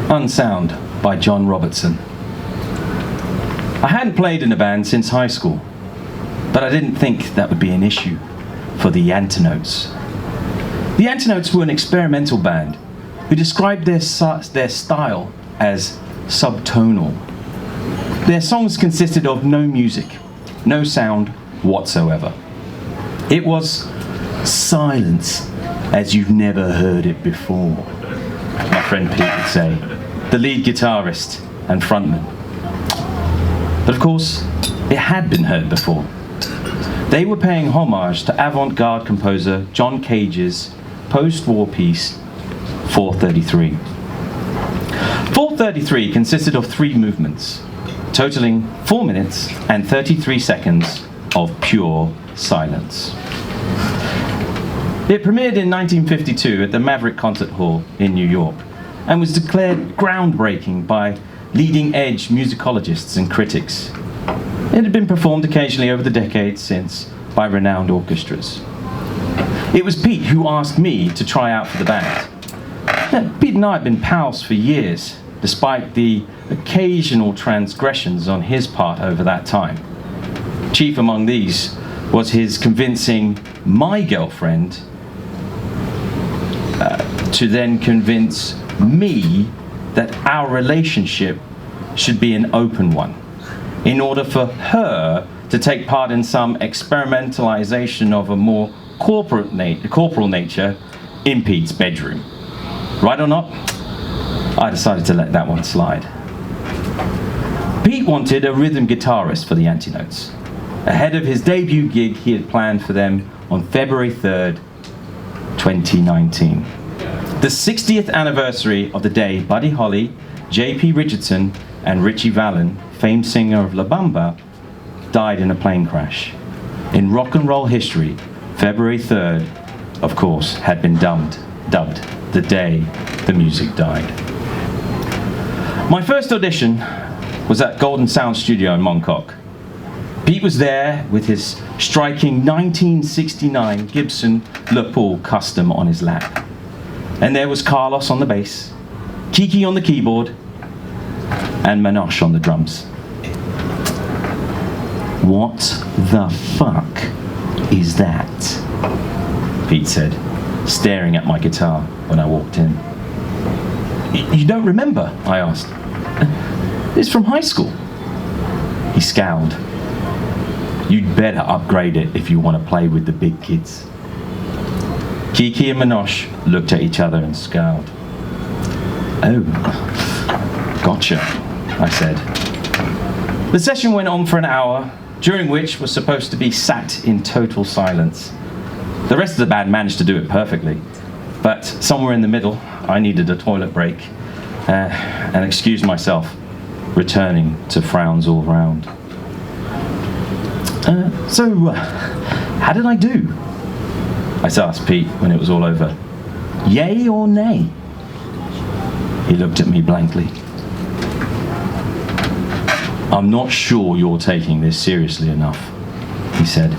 Unsound by John Robertson. I hadn't played in a band since high school, but I didn't think that would be an issue for the Antinotes. The Antinotes were an experimental band who described their style as subtonal. Their songs consisted of no music, no sound whatsoever. It was silence as you've never heard it before, my friend Pete would say, the lead guitarist and frontman. But of course, it had been heard before. They were paying homage to avant-garde composer John Cage's post-war piece, 433. 433 consisted of 3 movements, totaling 4 minutes and 33 seconds of pure silence. It premiered in 1952 at the Maverick Concert Hall in New York and was declared groundbreaking by leading-edge musicologists and critics. It had been performed occasionally over the decades since by renowned orchestras. It was Pete who asked me to try out for the band. Pete and I had been pals for years, despite the occasional transgressions on his part over that time. Chief among these was his convincing my girlfriend to then convince me that our relationship should be an open one, in order for her to take part in some experimentalization of a more corporal nature in Pete's bedroom. Right or not, I decided to let that one slide. Pete wanted a rhythm guitarist for the Antinotes. Ahead of his debut gig he had planned for them on February 3rd, 2019. The 60th anniversary of the day Buddy Holly, J.P. Richardson, and Richie Valens, famed singer of La Bamba, died in a plane crash. In rock and roll history, February 3rd, of course, had been dubbed the day the music died. My first audition was at Golden Sound Studio in Montauk. Pete was there with his striking 1969 Gibson Les Paul Custom on his lap. And there was Carlos on the bass, Kiki on the keyboard, and Manosh on the drums. "What the fuck is that?" Pete said, staring at my guitar when I walked in. You don't remember?" I asked. "It's from high school." He scowled. "You'd better upgrade it if you want to play with the big kids." Kiki and Manosh looked at each other and scowled. "Oh, gotcha," I said. The session went on for an hour, during which was supposed to be sat in total silence. The rest of the band managed to do it perfectly, but somewhere in the middle, I needed a toilet break and excused myself, returning to frowns all round. So, how did I do?" I asked Pete when it was all over. "Yay or nay?" He looked at me blankly. "I'm not sure you're taking this seriously enough," he said.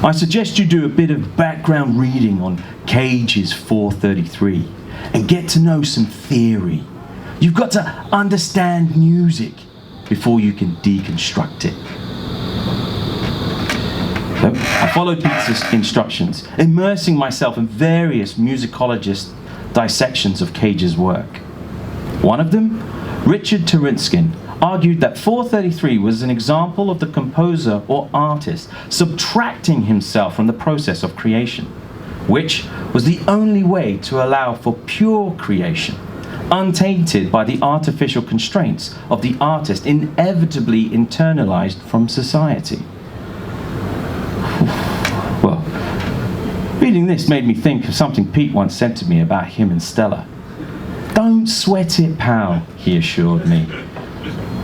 "I suggest you do a bit of background reading on Cage's 433 and get to know some theory. You've got to understand music before you can deconstruct it." So I followed Pete's instructions, immersing myself in various musicologist dissections of Cage's work. One of them, Richard Turinskin, argued that 433 was an example of the composer or artist subtracting himself from the process of creation, which was the only way to allow for pure creation, untainted by the artificial constraints of the artist inevitably internalized from society. Well, reading this made me think of something Pete once said to me about him and Stella. "Don't sweat it, pal," he assured me.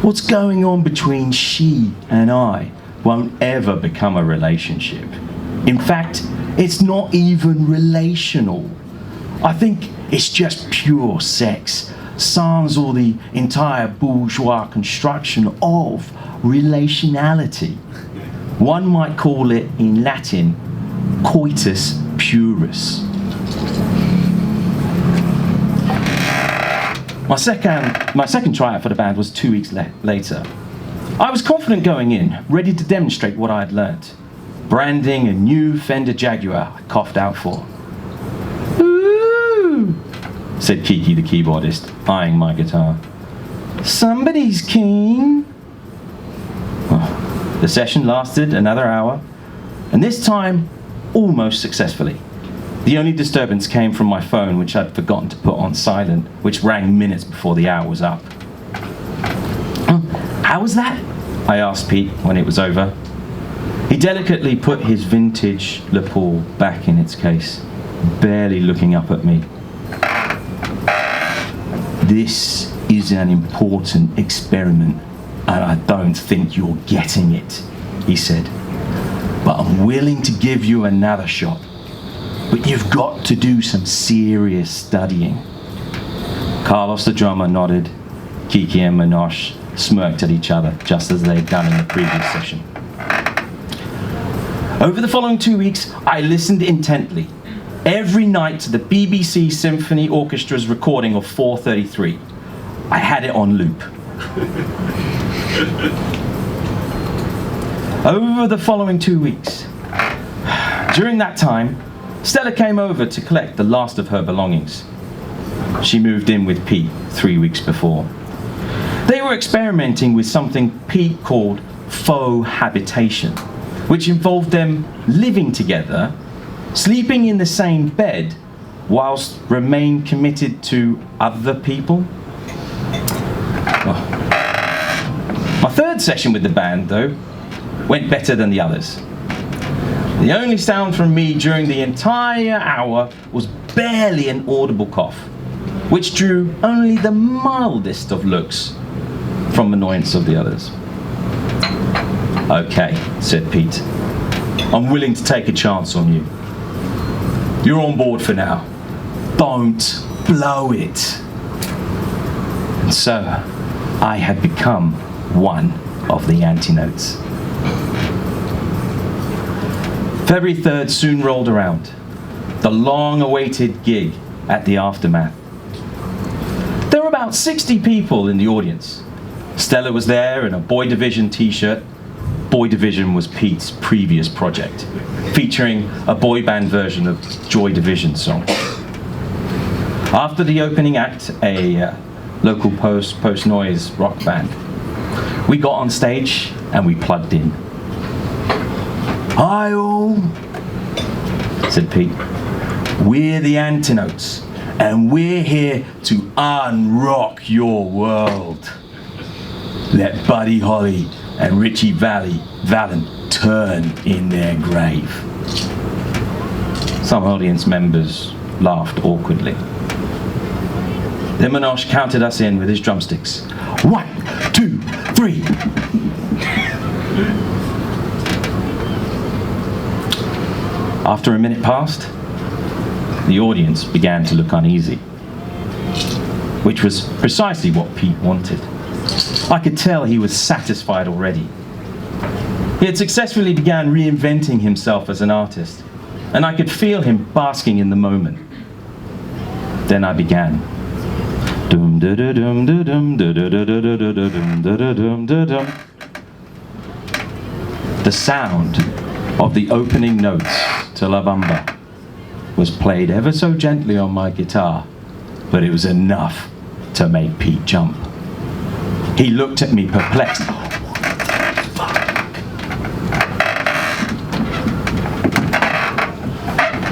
"What's going on between she and I won't ever become a relationship. In fact, it's not even relational. I think it's just pure sex, sans all the entire bourgeois construction of relationality. One might call it, in Latin, coitus purus." My second tryout for the band was 2 weeks later. I was confident going in, ready to demonstrate what I had learnt. Branding a new Fender Jaguar I coughed out for. "Ooh," said Kiki the keyboardist, eyeing my guitar. "Somebody's keen." Well, the session lasted another hour, and this time almost successfully. The only disturbance came from my phone, which I'd forgotten to put on silent, which rang minutes before the hour was up. "How was that?" I asked Pete when it was over. He delicately put his vintage Les Paul back in its case, barely looking up at me. "This is an important experiment, and I don't think you're getting it," he said. "But I'm willing to give you another shot. But you've got to do some serious studying." Carlos the drummer nodded. Kiki and Minosh smirked at each other, just as they had done in the previous session. Over the following 2 weeks, I listened intently, every night to the BBC Symphony Orchestra's recording of 433. I had it on loop. Over the following 2 weeks. During that time, Stella came over to collect the last of her belongings. She moved in with Pete 3 weeks before. They were experimenting with something Pete called faux habitation, which involved them living together, sleeping in the same bed, whilst remain committed to other people. My third session with the band, though, went better than the others. The only sound from me during the entire hour was barely an audible cough, which drew only the mildest of looks from annoyance of the others. "Okay," said Pete. "I'm willing to take a chance on you. You're on board for now. Don't blow it." And so, I had become one of the antinotes. February 3rd soon rolled around, the long-awaited gig at the Aftermath. There were about 60 people in the audience. Stella was there in a Boy Division t-shirt. Boy Division was Pete's previous project, featuring a boy band version of Joy Division song. After the opening act, a local post-noise rock band, we got on stage and we plugged in. "Hi all," said Pete. "We're the Antinotes, and we're here to unrock your world. Let Buddy Holly and Richie Vallen turn in their grave." Some audience members laughed awkwardly. Then Minosh counted us in with his drumsticks. 1, 2, 3. After a minute passed, the audience began to look uneasy, which was precisely what Pete wanted. I could tell he was satisfied already. He had successfully begun reinventing himself as an artist, and I could feel him basking in the moment. Then I began. The sound of the opening notes to La Bamba was played ever so gently on my guitar, but it was enough to make Pete jump. He looked at me perplexed. "What the fuck?"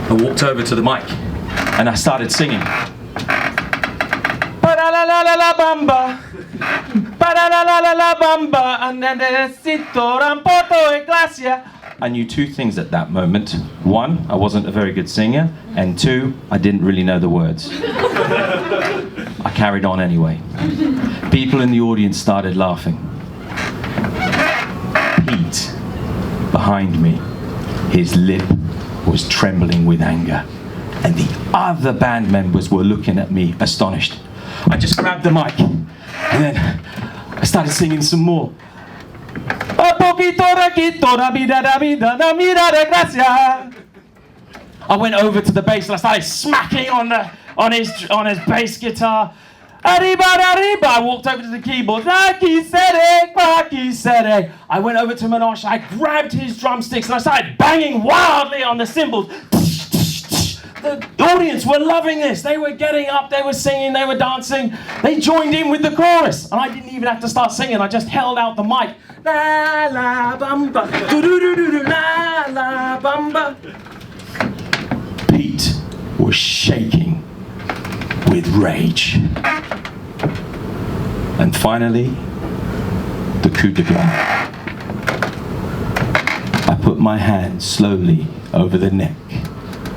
I walked over to the mic and I started singing. Ba-da-la-la-la-la bamba, ba-da-la-la-la-la bamba, and then necesito rampoto e glacia. I knew two things at that moment. One, I wasn't a very good singer, and two, I didn't really know the words. I carried on anyway. People in the audience started laughing. Pete, behind me, his lip was trembling with anger, and the other band members were looking at me astonished. I just grabbed the mic, and then I started singing some more. I went over to the bass and I started smacking on his bass guitar, Arriba. I walked over to the keyboard. Pakisere. I went over to Minosh. I grabbed his drumsticks and I started banging wildly on the cymbals. The audience were loving this. They were getting up, they were singing, they were dancing. They joined in with the chorus. And I didn't even have to start singing. I just held out the mic. La la bamba, do do do do do, la la bamba. Pete was shaking with rage. And finally, the coup de grace. I put my hand slowly over the neck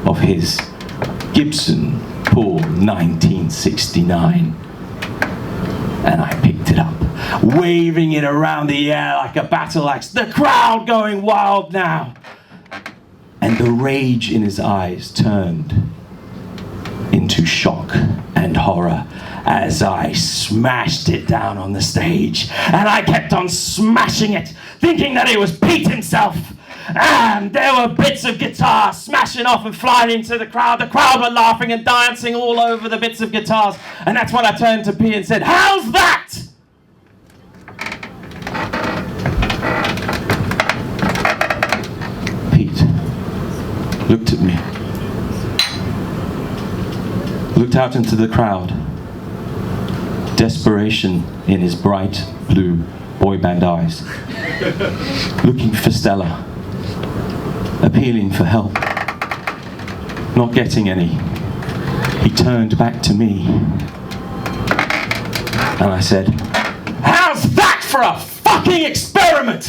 of his Gibson Paul 1969, and I picked it up, waving it around the air like a battle axe, the crowd going wild now. And the rage in his eyes turned into shock and horror as I smashed it down on the stage. And I kept on smashing it, thinking that it was Pete himself. And there were bits of guitar smashing off and flying into the crowd. The crowd were laughing and dancing all over the bits of guitars. And that's when I turned to Pete and said, "How's that?" Pete looked at me, looked out into the crowd, desperation in his bright blue boy band eyes, looking for Stella, appealing for help, not getting any. He turned back to me and I said, "How's that for a fucking experiment?"